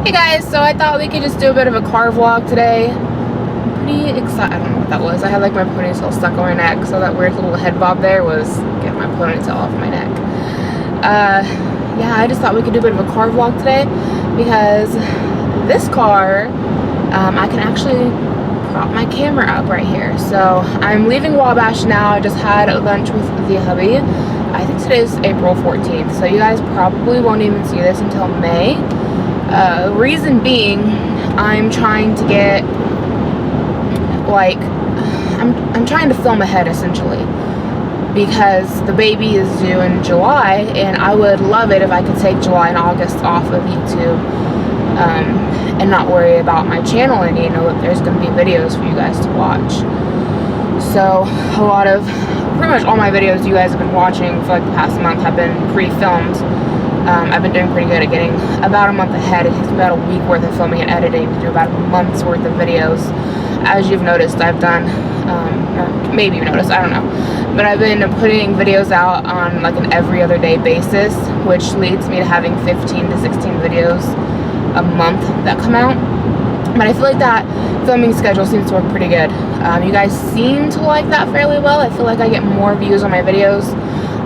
Hey guys, so I thought we could just do a bit of a car vlog today. I'm pretty excited. I don't know what that was. I had like my ponytail stuck on my neck, so that weird little head bob there was getting my ponytail off my neck. Yeah, I just thought we could do a bit of a car vlog today because this car, I can actually prop my camera up right here. So I'm leaving Wabash now. I just had lunch with the hubby. I think today is April 14th, so you guys probably won't even see this until May. Reason being, I'm trying to get, like, I'm trying to film ahead essentially because the baby is due in July, and I would love it if I could take July and August off of YouTube and not worry about my channel and know that there's going to be videos for you guys to watch. So pretty much all my videos you guys have been watching for like the past month have been pre-filmed. I've been doing pretty good at getting about a month ahead. It takes me about a week worth of filming and editing to do about a month's worth of videos. As you've noticed, I've done, or maybe you've noticed, I don't know, but I've been putting videos out on like an every other day basis, which leads me to having 15 to 16 videos a month that come out. But I feel like that filming schedule seems to work pretty good. You guys seem to like that fairly well. I feel like I get more views on my videos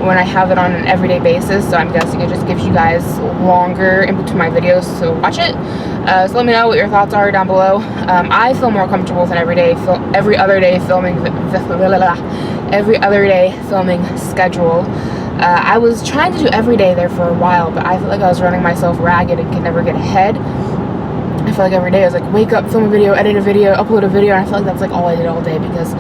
when I have it on an everyday basis, so I'm guessing it just gives you guys longer in between my videos to watch it. So let me know what your thoughts are down below. I feel more comfortable with an every other day filming schedule. I was trying to do every day there for a while, but I feel like I was running myself ragged and could never get ahead. I feel like every day I was like, wake up, film a video, edit a video, upload a video, and I feel like that's like all I did all day, because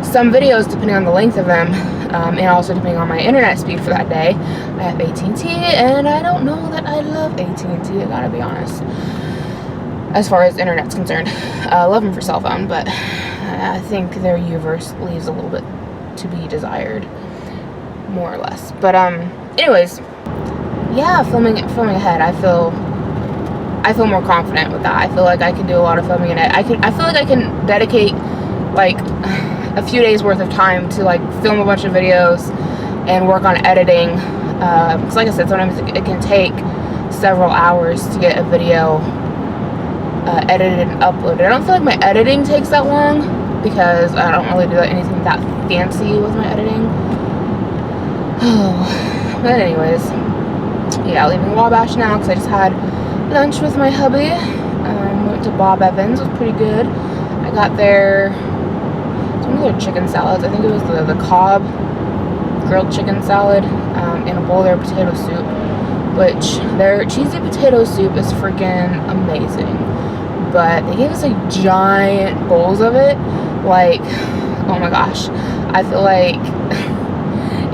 some videos, depending on the length of them, and also depending on my internet speed for that day, I have AT&T, and I don't know that I love AT&T, I gotta be honest, as far as internet's concerned. I love them for cell phone, but I think their U-verse leaves a little bit to be desired, more or less. But anyways, yeah, filming ahead, I feel more confident with that. I feel like I can do a lot of filming in it. I feel like I can dedicate like a few days worth of time to like film a bunch of videos and work on editing. Because like I said, sometimes it can take several hours to get a video edited and uploaded. I don't feel like my editing takes that long because I don't really do anything that fancy with my editing. But anyways, yeah, leaving Wabash now because I just had lunch with my hubby. Went to Bob Evans. It was pretty good. I got their one of their chicken salads. I think it was the Cobb grilled chicken salad in a bowl of their potato soup, which their cheesy potato soup is freaking amazing. But they gave us like giant bowls of it. Like, oh my gosh, I feel like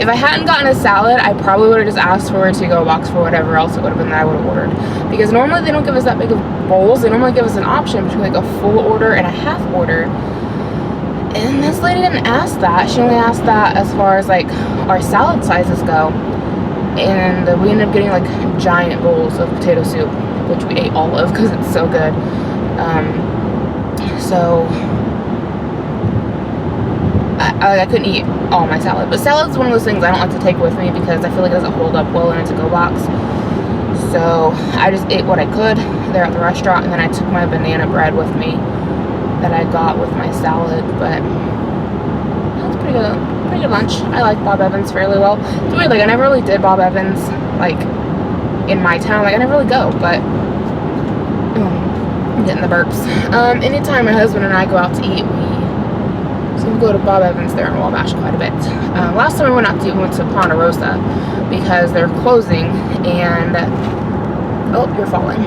if I hadn't gotten a salad, I probably would have just asked for a to-go box for whatever else it would have been that I would have ordered. Because normally they don't give us that big of bowls. They normally give us an option between like a full order and a half order. And this lady didn't ask that. She only asked that as far as like our salad sizes go. And we ended up getting like giant bowls of potato soup, which we ate all of because it's so good. So I couldn't eat all my salad, but salad's one of those things I don't like to take with me because I feel like it doesn't hold up well in a to-go box. So I just ate what I could there at the restaurant, and then I took my banana bread with me that I got with my salad. But that was pretty good lunch. I like Bob Evans fairly well. It's weird, like I never really did Bob Evans like in my town. Like I never really go, but I'm getting the burps. Anytime my husband and I go out to eat, we go to Bob Evans there in Wabash quite a bit. Last time we went out to eat, we went to Ponderosa because they're closing, and oh, you're falling.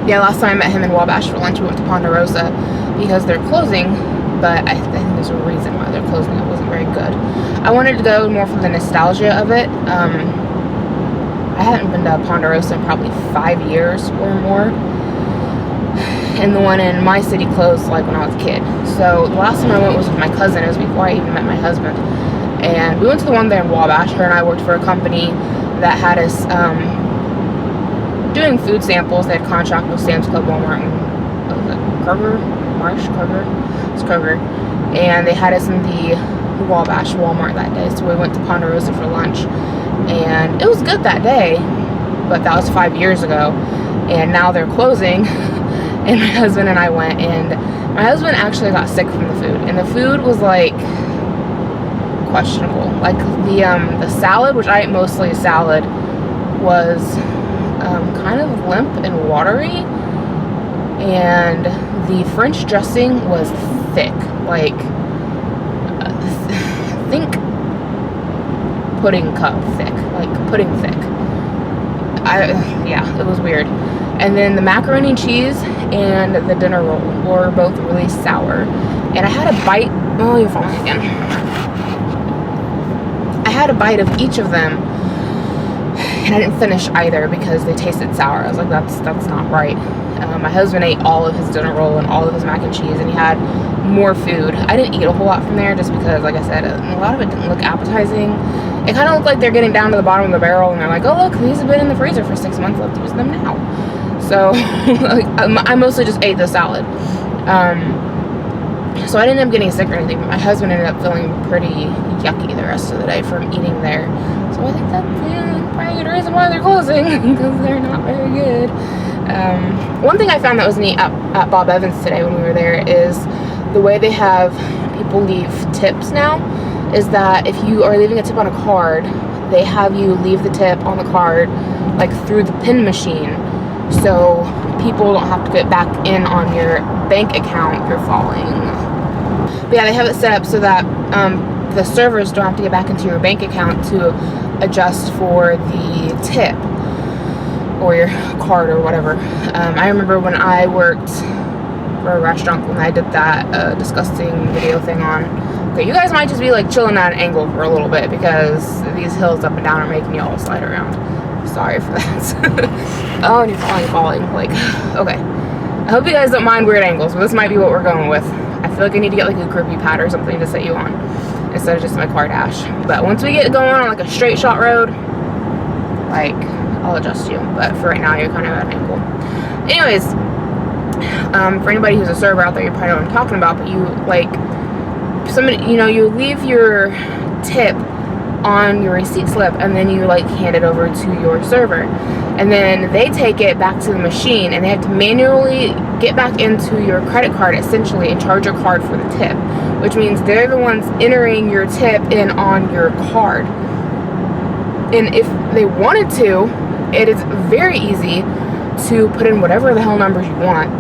Yeah, last time I met him in Wabash for lunch, we went to Ponderosa because they're closing, but I think there's a reason why they're closing. It wasn't very good. I wanted to go more for the nostalgia of it. I hadn't been to Ponderosa in probably 5 years or more. And the one in my city closed like when I was a kid. So the last time I went was with my cousin. It was before I even met my husband. And we went to the one there in Wabash. Her and I worked for a company that had us doing food samples. They had contract with Sam's Club, Walmart, and what was it? Kroger? It's Kroger. And they had us in the Wabash Walmart that day. So we went to Ponderosa for lunch. and it was good that day, but that was 5 years ago, and now they're closing. And my husband and I went, and my husband actually got sick from the food, and the food was like questionable. Like the salad, which I ate mostly salad, was kind of limp and watery, and the French dressing was thick, like think pudding cup thick, like pudding thick. Yeah, it was weird. And then the macaroni and cheese and the dinner roll were both really sour. And I had a bite. Oh, you're falling again. I had a bite of each of them, and I didn't finish either because they tasted sour. I was like, that's not right. My husband ate all of his dinner roll and all of his mac and cheese, and he had more food. I didn't eat a whole lot from there just because, like I said, a lot of it didn't look appetizing. It kind of looked like they're getting down to the bottom of the barrel, and they're like, oh, look, these have been in the freezer for 6 months. Let's use them now. So I mostly just ate the salad. So I didn't end up getting sick or anything, but my husband ended up feeling pretty yucky the rest of the day from eating there. So I think that's probably the reason why they're closing, because they're not very good. One thing I found that was neat at Bob Evans today when we were there is the way they have people leave tips now is that if you are leaving a tip on a card, they have you leave the tip on the card like through the PIN machine, so people don't have to get back in on your bank account if you're following. But yeah, they have it set up so that the servers don't have to get back into your bank account to adjust for the tip or your card or whatever. I remember when I worked for a restaurant when I did that disgusting video thing on. Okay, you guys might just be like chilling at an angle for a little bit because these hills up and down are making you all slide around. Sorry for that. Oh, and you're falling. Like, okay. I hope you guys don't mind weird angles, but this might be what we're going with. I feel like I need to get like a grippy pad or something to set you on instead of just my car dash. But once we get going on like a straight shot road, like, I'll adjust you. But for right now, you're kind of at an angle. Anyways, for anybody who's a server out there, you probably know what I'm talking about, but you like, somebody, you know, you leave your tip on your receipt slip and then you like hand it over to your server, and then they take it back to the machine and they have to manually get back into your credit card essentially and charge your card for the tip, which means they're the ones entering your tip in on your card. And if they wanted to, it is very easy to put in whatever the hell numbers you want,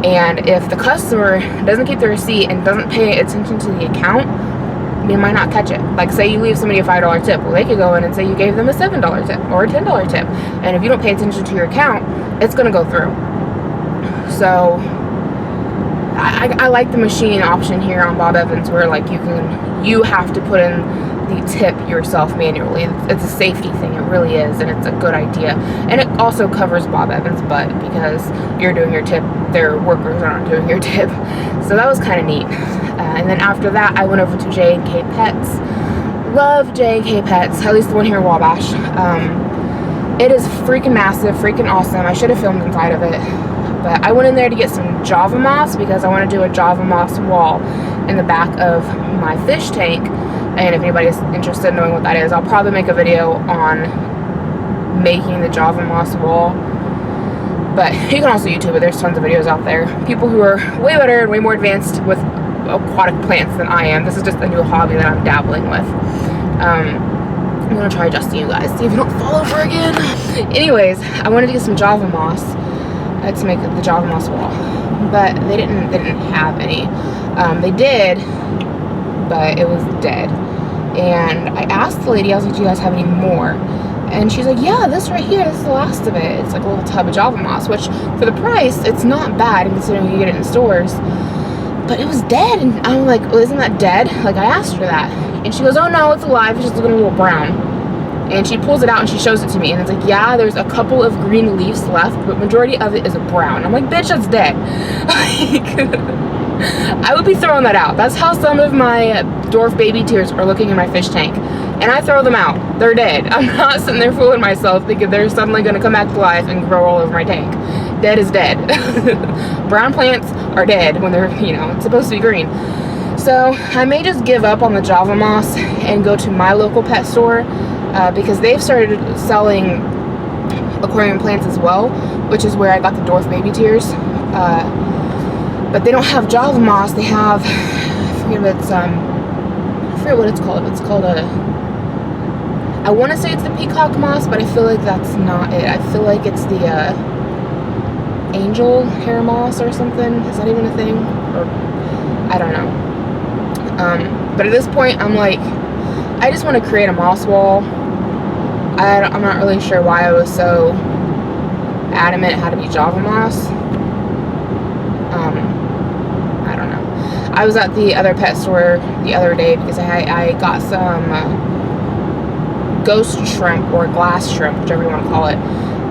and if the customer doesn't keep the receipt and doesn't pay attention to the account, they might not catch it. Like, say you leave somebody a $5 tip, well, they could go in and say you gave them a $7 tip or a $10 tip, and if you don't pay attention to your account, it's gonna go through. So I like the machine option here on Bob Evans, where like you have to put in the tip yourself manually. It's a safety thing, it really is, and it's a good idea. And it also covers Bob Evans' butt because you're doing your tip, their workers are not doing your tip. So that was kind of neat. And then after that, I went over to J&K Pets. Love J&K Pets, at least the one here in Wabash. It is freaking massive, freaking awesome. I should have filmed inside of it. But I went in there to get some Java Moss because I want to do a Java Moss wall in the back of my fish tank. And if anybody's interested in knowing what that is, I'll probably make a video on making the Java Moss wall. But you can also YouTube it. There's tons of videos out there. People who are way better and way more advanced with aquatic plants than I am. This is just a new hobby that I'm dabbling with. I'm going to try adjusting you guys. See if you don't fall over again. Anyways, I wanted to get some Java Moss to make the Java Moss wall. But they didn't have any. They did, but it was dead. And I asked the lady, I was like, do you guys have any more? And she's like, yeah, this right here, this is the last of it. It's like a little tub of Java Moss, which for the price, it's not bad considering you get it in stores. But it was dead, and I'm like, well, isn't that dead? Like, I asked her that. And she goes, oh no, it's alive, it's just looking a little brown. And she pulls it out and she shows it to me, and it's like, yeah, there's a couple of green leaves left, but majority of it is brown. I'm like, bitch, that's dead. I would be throwing that out. That's how some of my dwarf baby tears are looking in my fish tank. And I throw them out. They're dead. I'm not sitting there fooling myself thinking they're suddenly going to come back to life and grow all over my tank. Dead is dead. Brown plants are dead when they're, you know, it's supposed to be green. So I may just give up on the Java Moss and go to my local pet store. because they've started selling aquarium plants as well, which is where I got the dwarf baby tears. But they don't have Java moss. They have, I forget what it's called. It's called I want to say it's the peacock moss, but I feel like that's not it. I feel like it's the angel hair moss or something. Is that even a thing? Or I don't know. But at this point, I'm like, I just want to create a moss wall. I'm not really sure why I was so adamant it had to be Java moss. I don't know. I was at the other pet store the other day because I got some ghost shrimp or glass shrimp, whichever you want to call it,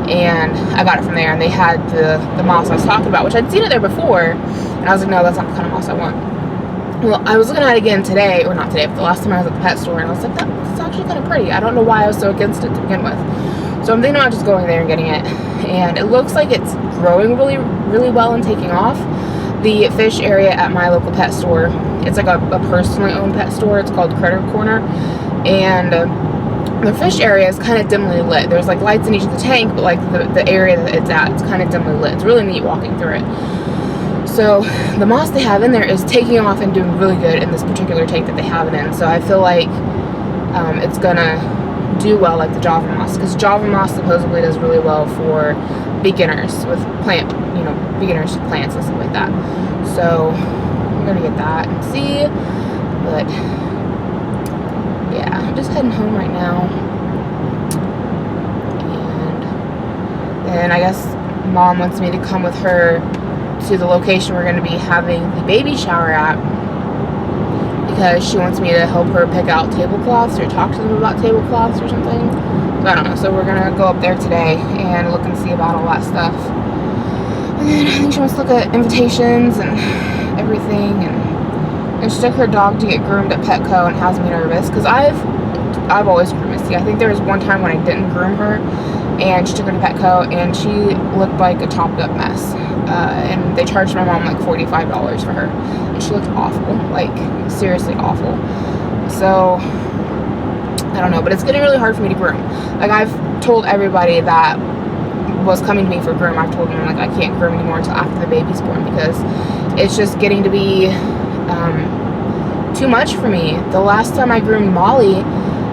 and I got it from there, and they had the moss I was talking about, which I'd seen it there before, and I was like, no, that's not the kind of moss I want. Well, I was looking at it again today, or not today, but the last time I was at the pet store, and I was like, that's actually kind of pretty. I don't know why I was so against it to begin with. So I'm thinking about just going there and getting it, and it looks like it's growing really, really well and taking off. The fish area at my local pet store, it's like a personally owned pet store. It's called Critter Corner, and the fish area is kind of dimly lit. There's like lights in each of the tank, but like the area that it's at, it's kind of dimly lit. It's really neat walking through it. So the moss they have in there is taking off and doing really good in this particular tank that they have it in. So I feel like it's gonna do well like the Java moss, because Java moss supposedly does really well for beginners with beginners with plants and stuff like that. So I'm gonna get that and see. But yeah, I'm just heading home right now, and then I guess Mom wants me to come with her to the location we're going to be having the baby shower at, because she wants me to help her pick out tablecloths or talk to them about tablecloths or something. So I don't know. So we're going to go up there today and look and see about all that stuff. And then I think she wants to look at invitations and everything, and she took her dog to get groomed at Petco and has me nervous because I've always groomed Misty. I think there was one time when I didn't groom her, and she took her to Petco and she looked like a chopped up mess. And they charged my mom like $45 for her, and she looked awful, like seriously awful. So I don't know, but it's getting really hard for me to groom. Like, I've told everybody that was coming to me for groom, I've told them like I can't groom anymore until after the baby's born, because it's just getting to be too much for me. The last time I groomed Molly,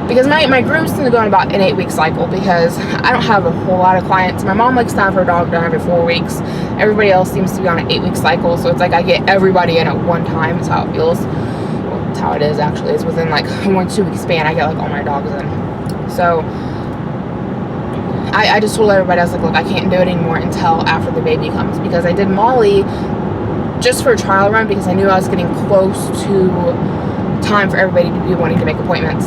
because my grooms tend to go on about an 8-week cycle, because I don't have a whole lot of clients. My mom likes to have her dog done every 4 weeks. Everybody else seems to be on an 8-week cycle, so it's like I get everybody in at one time. Is how it feels. Well, it's how it is actually. It's within like a 1-2 week span I get like all my dogs in. So I just told everybody, I was like, look, I can't do it anymore until after the baby comes, because I did Molly just for a trial run because I knew I was getting close to time for everybody to be wanting to make appointments,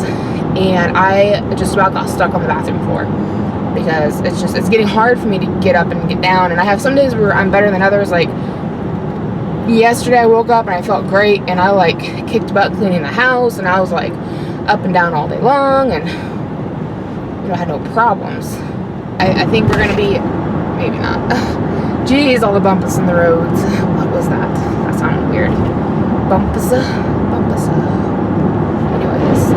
and I just about got stuck on the bathroom floor because it's getting hard for me to get up and get down. And I have some days where I'm better than others. Like yesterday I woke up and I felt great, and I like kicked butt cleaning the house, and I was like up and down all day long, and I had no problems. I think we're gonna be, maybe not. Jeez, all the bumpus in the roads. What was that? That sounded weird. Bumpus. Anyways,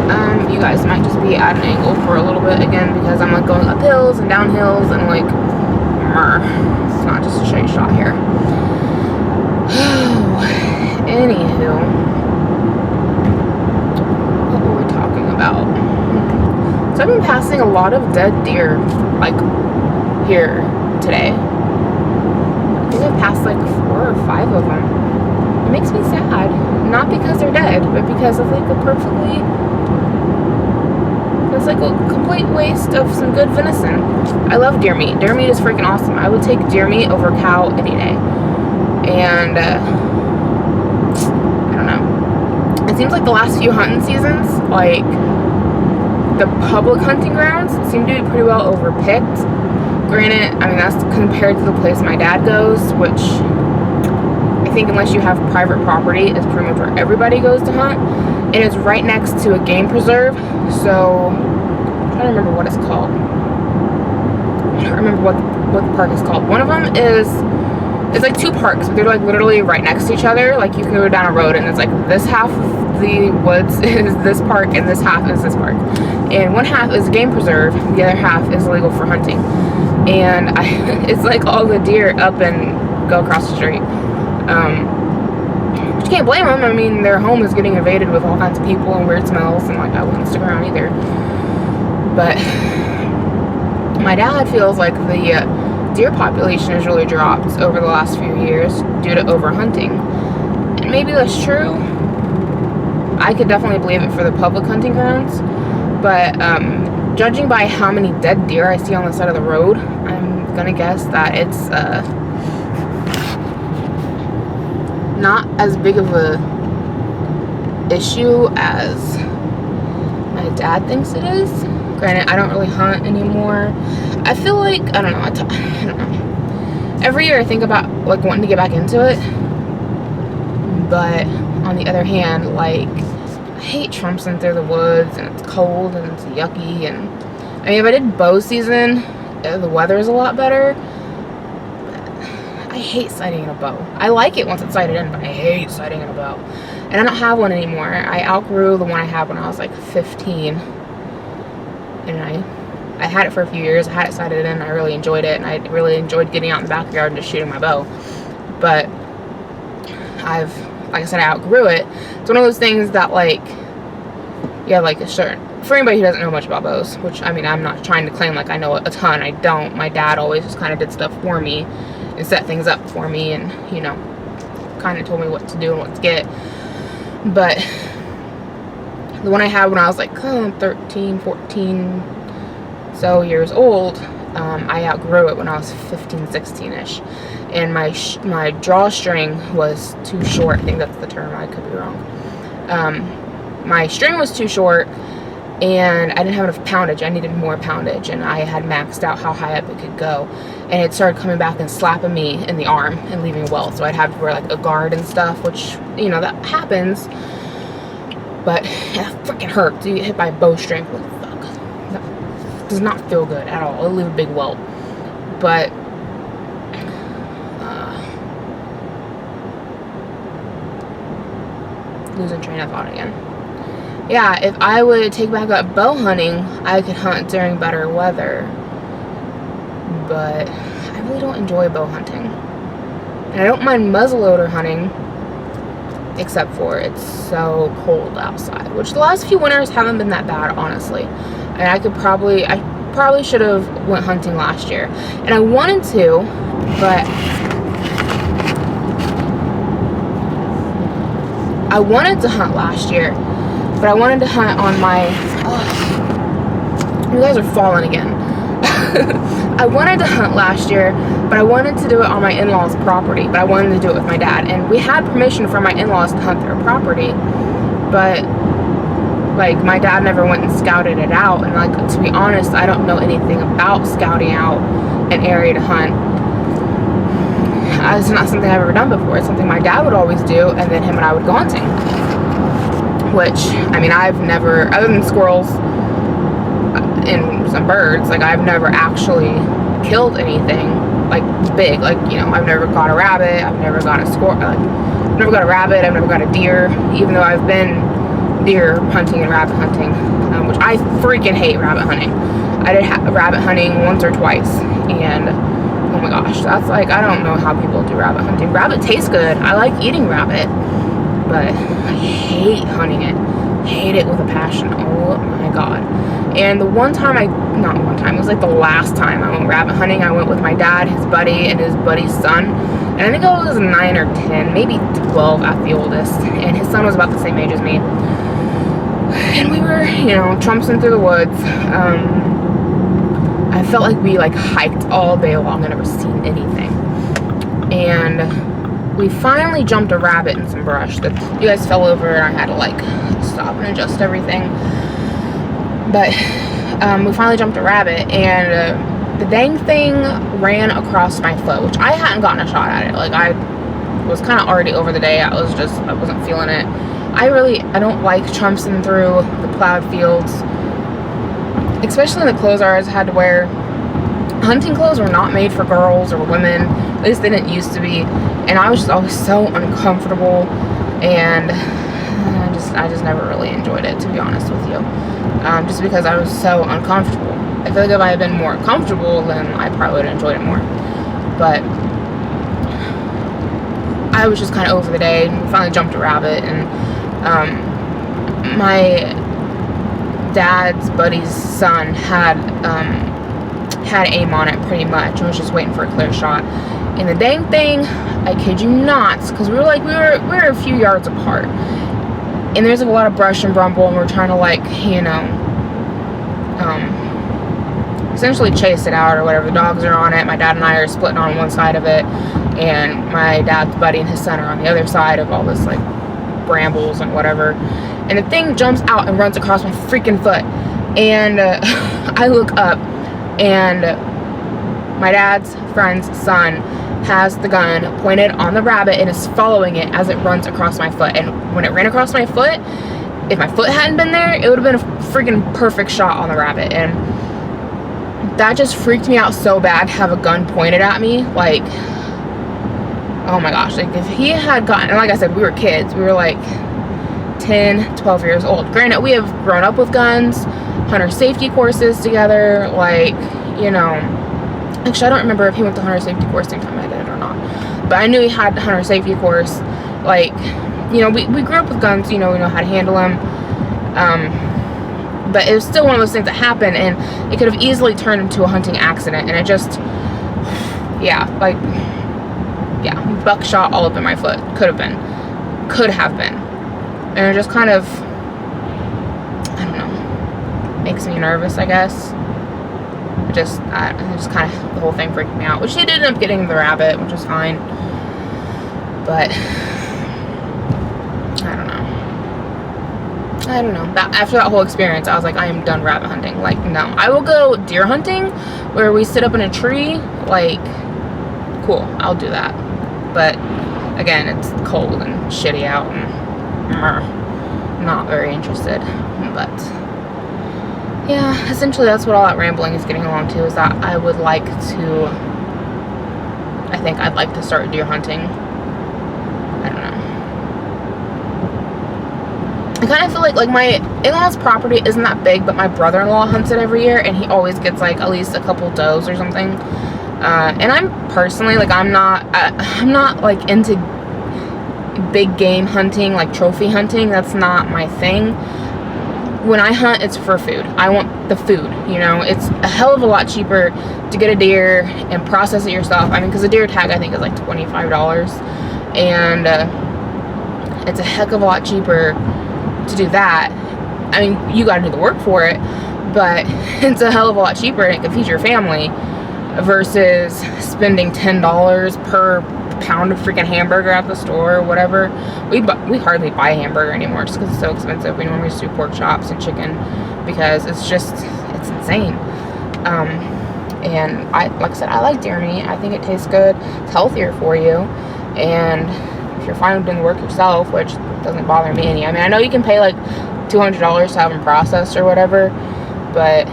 you guys might just be at an angle for a little bit again, because I'm like going up hills and down hills, and like, it's not just a straight shot here. Anywho, what were we talking about? So I've been passing a lot of dead deer, like, here today. I think I've passed like 4 or 5 of them. It makes me sad. Not because they're dead, but because of like it's like a complete waste of some good venison. I love deer meat. Deer meat is freaking awesome. I would take deer meat over cow any day. And I don't know. It seems like the last few hunting seasons, like the public hunting grounds seem to be pretty well overpicked. Granted, I mean, that's compared to the place my dad goes, which I think unless you have private property, is pretty much where everybody goes to hunt. And it's right next to a game preserve. So I'm trying to remember what it's called. I don't remember what the park is called. One of them is, it's like 2 parks, but they're like literally right next to each other. Like you can go down a road and it's like this half of of the woods is this park and this half is this park. And one half is a game preserve, the other half is legal for hunting. And it's like all the deer up and go across the street. But you can't blame them. I mean, their home is getting invaded with all kinds of people and weird smells, and like I wouldn't stick around either. But my dad feels like the deer population has really dropped over the last few years due to overhunting. And maybe that's true. I could definitely believe it for the public hunting grounds, but judging by how many dead deer I see on the side of the road, I'm gonna guess that it's not as big of a issue as my dad thinks it is. Granted, I don't really hunt anymore. I feel like, I don't know. Every year I think about like wanting to get back into it, but on the other hand, like, I hate trumping through the woods, and it's cold and it's yucky. And I mean, if I did bow season, the weather is a lot better. But I hate sighting in a bow. I like it once it's sighted in, but I hate sighting in a bow. And I don't have one anymore. I outgrew the one I had when I was like 15, and I had it for a few years. I had it sighted in. I really enjoyed it, and I really enjoyed getting out in the backyard and just shooting my bow. But like I said, I outgrew it. It's one of those things that, like, yeah, like, for anybody who doesn't know much about bows, which, I mean, I'm not trying to claim like I know a ton. I don't. My dad always just kind of did stuff for me and set things up for me, and, you know, kind of told me what to do and what to get. But the one I had when I was like 13, 14 so years old, I outgrew it when I was 15, 16-ish. And my drawstring was too short. I think that's the term. I could be wrong. My string was too short, and I didn't have enough poundage. I needed more poundage, and I had maxed out how high up it could go. And it started coming back and slapping me in the arm and leaving a welt. So I'd have to wear like a guard and stuff, which, you know, that happens. But it freaking hurt to get hit by a bowstring. What the fuck? That does not feel good at all. It'll leave a big welt. But losing train of thought again. Yeah, if I would take back up bow hunting, I could hunt during better weather. But I really don't enjoy bow hunting. And I don't mind muzzleloader hunting, except for it's so cold outside, which the last few winters haven't been that bad, honestly. And I probably should have went hunting last year. And I wanted to, but I wanted to hunt last year, but I wanted to hunt on my, you guys are falling again. I wanted to hunt last year, but I wanted to do it on my in-laws' property, but I wanted to do it with my dad. And we had permission from my in-laws to hunt their property, but like my dad never went and scouted it out. And like, to be honest, I don't know anything about scouting out an area to hunt. It's not something I've ever done before. It's something my dad would always do, and then him and I would go hunting. Which, I mean, I've never, other than squirrels and some birds, like I've never actually killed anything like big. Like, you know, I've never got a rabbit, I've never got a squirrel, I've never got a rabbit, I've never got a deer, even though I've been deer hunting and rabbit hunting, which I freaking hate rabbit hunting. I did rabbit hunting once or twice, and oh my gosh, that's like, I don't know how people do rabbit hunting. Rabbit tastes good. I like eating rabbit, but I hate hunting it. Hate it with a passion. Oh my god. And the one time not one time, it was like the last time I went rabbit hunting, I went with my dad, his buddy, and his buddy's son. And I think I was 9 or 10, maybe 12 at the oldest. And his son was about the same age as me. And we were, you know, trumping through the woods. I felt like we like hiked all day long and never seen anything. And we finally jumped a rabbit in some brush. You guys fell over and I had to like stop and adjust everything. But we finally jumped a rabbit, and the dang thing ran across my foot, which I hadn't gotten a shot at it. Like, I was kind of already over the day. I wasn't feeling it. I don't like trumping through the plowed fields, especially in the clothes I had to wear. Hunting clothes were not made for girls or women. At least they didn't used to be. And I was just always so uncomfortable, and I just never really enjoyed it, to be honest with you. Just because I was so uncomfortable. I feel like if I had been more comfortable, then I probably would have enjoyed it more. But I was just kind of over the day, and we finally jumped a rabbit, and my dad's buddy's son had aim on it pretty much, and was just waiting for a clear shot. And the dang thing, I kid you not, because we were a few yards apart, and there's like a lot of brush and bramble, and we're trying to, like, you know, essentially chase it out or whatever. The dogs are on it. My dad and I are splitting on one side of it, and my dad's buddy and his son are on the other side of all this, like, brambles and whatever. And the thing jumps out and runs across my freaking foot, and I look up, and my dad's friend's son has the gun pointed on the rabbit and is following it as it runs across my foot. And when it ran across my foot, if my foot hadn't been there, it would have been a freaking perfect shot on the rabbit. And that just freaked me out so bad to have a gun pointed at me. Like, oh my gosh, like, if he had gotten, and like I said, we were kids, we were like 10, 12 years old. Granted, we have grown up with guns, hunter safety courses together, like, you know, actually I don't remember if he went to hunter safety course same time I did or not, but I knew he had the hunter safety course. Like, you know, we grew up with guns, you know, we know how to handle them, but it was still one of those things that happened, and it could have easily turned into a hunting accident, and it just, yeah, like, yeah, buckshot all up in my foot. Could have been, and it just kind of, I don't know, makes me nervous, I guess. It just kind of, the whole thing freaked me out, which he did end up getting the rabbit, which was fine, but I don't know. After that whole experience, I was like, I am done rabbit hunting. Like, no. I will go deer hunting, where we sit up in a tree. Like, cool, I'll do that. But, again, it's cold and shitty out, and not very interested. But, yeah, essentially that's what all that rambling is getting along to, is that I think I'd like to start deer hunting. I don't know. I kind of feel like my in-laws' property isn't that big, but my brother-in-law hunts it every year, and he always gets, like, at least a couple does or something. And I'm personally, like, I'm not like, into big game hunting, like trophy hunting. That's not my thing. When I hunt, it's for food. I want the food, you know. It's a hell of a lot cheaper to get a deer and process it yourself. I mean, because a deer tag, I think, is like $25, and it's a heck of a lot cheaper to do that. I mean, you gotta do the work for it, but it's a hell of a lot cheaper, and it can feed your family, versus spending $10 per pound of freaking hamburger at the store or whatever. We hardly buy hamburger anymore just because it's so expensive. We normally just do pork chops and chicken, because it's insane. And like I said, I like deer meat. I think it tastes good. It's healthier for you, and if you're fine with doing the work yourself, which doesn't bother me any. I mean, I know you can pay like $200 to have them processed or whatever, but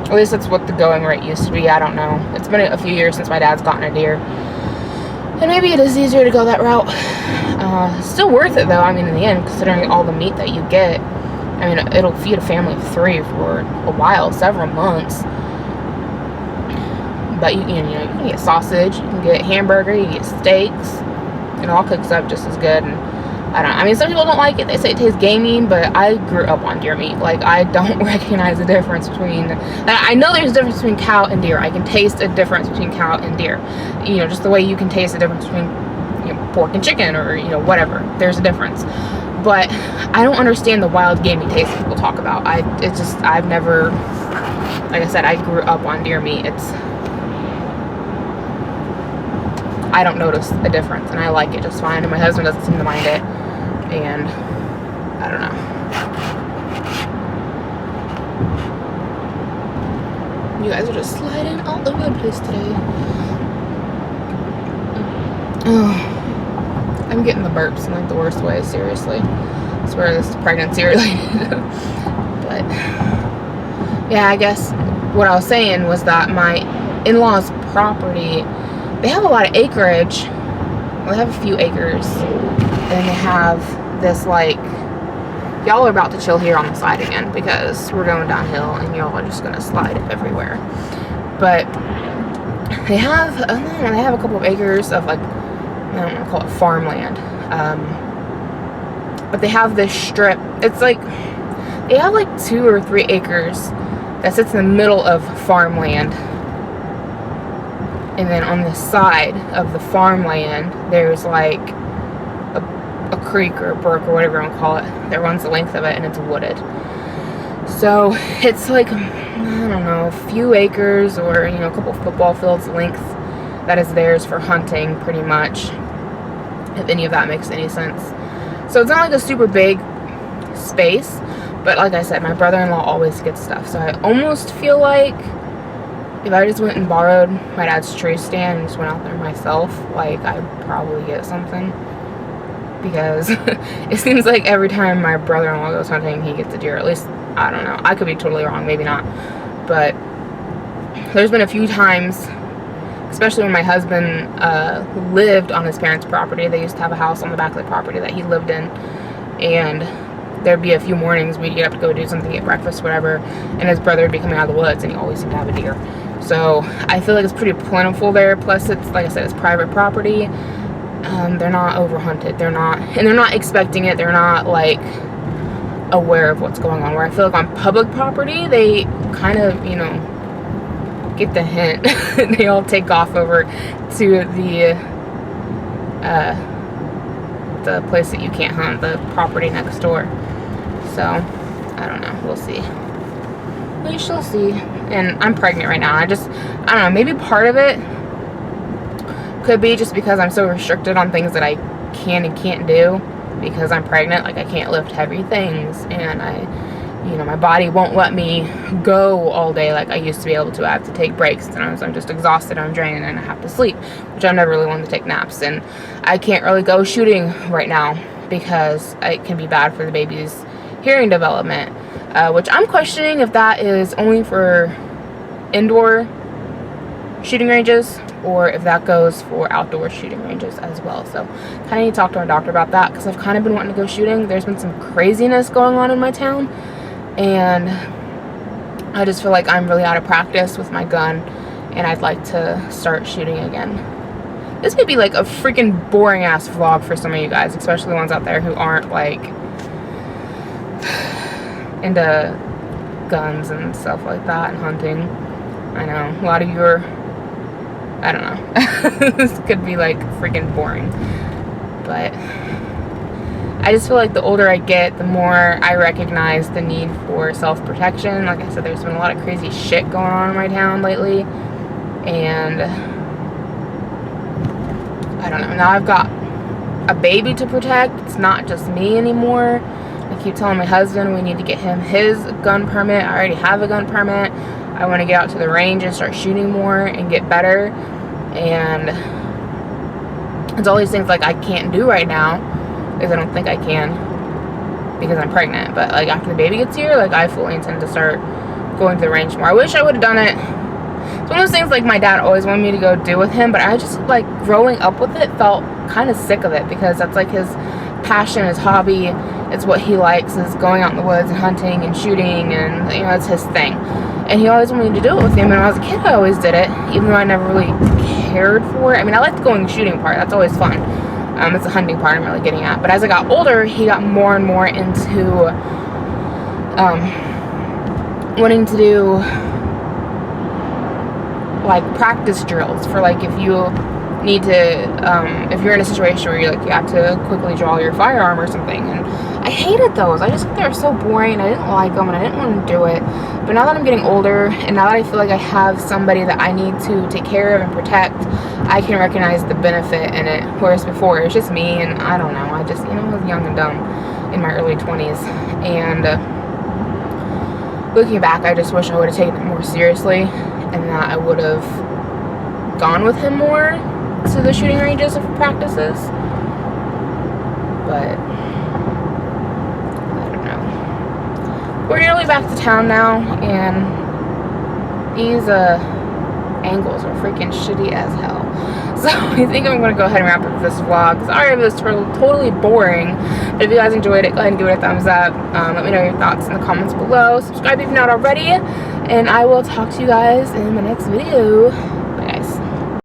at least that's what the going rate used to be. I don't know. It's been a few years since my dad's gotten a deer, and maybe it is easier to go that route. Still worth it though. I mean, in the end, considering all the meat that you get, I mean, it'll feed a family of 3 for a while, several months. But you can get sausage, you can get hamburger, you can get steaks, and it all cooks up just as good. And I mean, some people don't like it. They say it tastes gamey, but I grew up on deer meat. Like, I don't recognize the difference between, I know there's a difference between cow and deer. I can taste a difference between cow and deer. You know, just the way you can taste the difference between, you know, pork and chicken, or, you know, whatever. There's a difference. But I don't understand the wild gamey taste people talk about. I've never, like I said, I grew up on deer meat. I don't notice a difference, and I like it just fine, and my husband doesn't seem to mind it, and I don't know. You guys are just sliding all over the place today. Oh, I'm getting the burps in like the worst way, seriously. I swear this is pregnancy related. But yeah, I guess what I was saying was that my in-laws' property, they have a lot of acreage. Well, they have a few acres, and they have this, like, y'all are about to chill here on the slide again because we're going downhill and y'all are just gonna slide everywhere. But they have a couple of acres of like, I don't want to call it farmland, but they have this strip. It's like they have like 2 or 3 acres that sits in the middle of farmland, and then on the side of the farmland there's like a creek or a brook or whatever you want to call it that runs the length of it, and it's wooded. So it's like, I don't know, a few acres, or a couple of football fields length that is theirs for hunting, pretty much, if any of that makes any sense. So it's not like a super big space, but like I said, my brother-in-law always gets stuff, so I almost feel like if I just went and borrowed my dad's tree stand and just went out there myself, like, I'd probably get something. Because it seems like every time my brother-in-law goes hunting, he gets a deer. At least, I don't know. I could be totally wrong. Maybe not. But there's been a few times, especially when my husband lived on his parents' property. They used to have a house on the back of the property that he lived in. And there'd be a few mornings we'd get up to go do something, get breakfast, whatever. And his brother would be coming out of the woods, and he always seemed to have a deer. So I feel like it's pretty plentiful there. Plus, it's, like I said, it's private property. They're not overhunted. They're not expecting it. They're not like aware of what's going on. Where I feel like on public property, they kind of, get the hint. They all take off over to the place that you can't hunt, the property next door. So I don't know. We'll see. We shall see. And I'm pregnant right now. I don't know. Maybe part of it could be just because I'm so restricted on things that I can and can't do because I'm pregnant. Like, I can't lift heavy things, and my body won't let me go all day like I used to be able to. I have to take breaks. Sometimes I'm just exhausted, I'm drained, and I have to sleep, which I've never really wanted to take naps. And I can't really go shooting right now because it can be bad for the baby's hearing development, which I'm questioning if that is only for indoor shooting ranges or if that goes for outdoor shooting ranges as well. So kind of need to talk to our doctor about that because I've kind of been wanting to go shooting. There's been some craziness going on in my town, and I just feel like I'm really out of practice with my gun, and I'd like to start shooting again. This may be like a freaking boring ass vlog for some of you guys, especially the ones out there who aren't like into guns and stuff like that and hunting. I know a lot of you are, I don't know. This could be like freaking boring, but I just feel like the older I get, the more I recognize the need for self-protection. Like I said, there's been a lot of crazy shit going on in my town lately, and I don't know. Now I've got a baby to protect. It's not just me anymore. I keep telling my husband we need to get him his gun permit. I already have a gun permit. I want to get out to the range and start shooting more and get better. And it's all these things like I can't do right now because I don't think I can because I'm pregnant. But like after the baby gets here, like I fully intend to start going to the range more. I wish I would have done it. It's one of those things like my dad always wanted me to go do with him, but I just like growing up with it felt kind of sick of it because that's like his passion, his hobby. It's what he likes, is going out in the woods and hunting and shooting, and it's his thing. And he always wanted me to do it with him, and when I was a kid I always did it, even though I never really cared for it. I mean, I liked going shooting part, that's always fun. It's the hunting part I'm really getting at. But as I got older, he got more and more into wanting to do like practice drills for like if you need to if you're in a situation where you have to quickly draw your firearm or something. And I hated those. I just thought they were so boring. I didn't like them and I didn't want to do it. But now that I'm getting older and now that I feel like I have somebody that I need to take care of and protect, I can recognize the benefit in it. Whereas before it was just me, and I don't know, I just I was young and dumb in my early 20s. And looking back, I just wish I would have taken it more seriously and that I would have gone with him more to the shooting ranges for practices. But I don't know. We're nearly back to town now, and these angles are freaking shitty as hell. So I think I'm going to go ahead and wrap up this vlog. Sorry if it was totally boring. But if you guys enjoyed it, go ahead and give it a thumbs up. Let me know your thoughts in the comments below. Subscribe if you're not already. And I will talk to you guys in my next video.